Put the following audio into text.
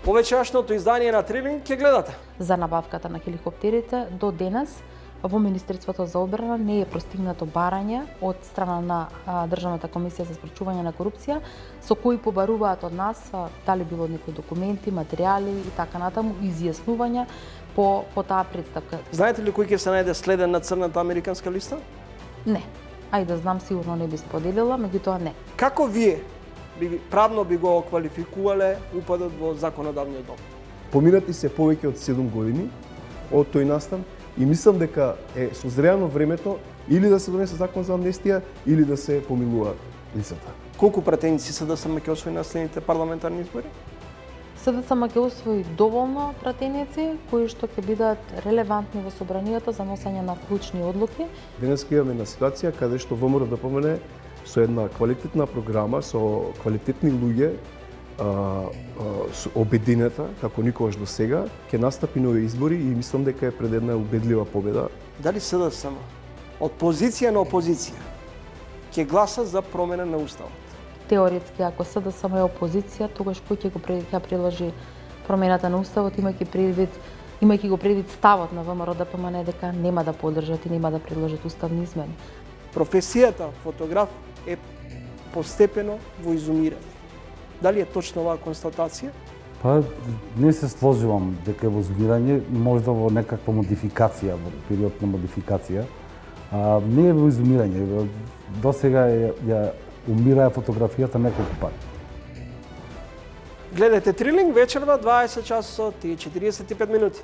Повечерашното издание на Трилинг ќе гледате. За набавката на хеликоптерите до денес во Министерството за одбрана не е постигнато барање од страна на Државната комисија за спречување на корупција, со кои побаруваат од нас дали било некои документи, материјали и така натаму, изјаснувања по таа представка. Знаете ли кој ќе се најде следен на црната американска листа? Не. Ајде знам, сигурно не би споделила, меѓутоа не. Како вие правно би го квалификувале упадот во законодавниот дом? Поминати се повеќе од 7 години од тој настан и мислам дека е созрено времето или да се донесе закон за амнестија или да се помилуваат лицата. Колку пратеници СДСМ ќе освои на следните парламентарни избори? СДСМ ќе освои доволно пратеници кои што ќе бидат релевантни во собранието за носење на клучни одлуки. Денес имаме една ситуација каде што ВМРО да помене со една квалитетна програма, со квалитетни луѓе, обединета, како никогаш до сега, ќе настапи нови избори и мислам дека е пред една убедлива победа. Дали СДСМ од позиција на опозиција ќе гласа за промена на уставот? Теоретски, ако СДСМ е опозиција, тогаш кој ќе приложи промената на уставот, имајќи го предвид ставот на ВМРО ДПМН дека нема да поддржат и нема да предложат уставни измени. Професијата фотограф е постепено во изумирање. Дали е точна оваа констатација? Па не се сложувам дека е во изумирање, можда во некаква модификација, во период на модификација. Не е во изумирање. До сега ја умираа фотографијата неколку пати. Гледате Трилинг вечерва 20 часот и 45 минути.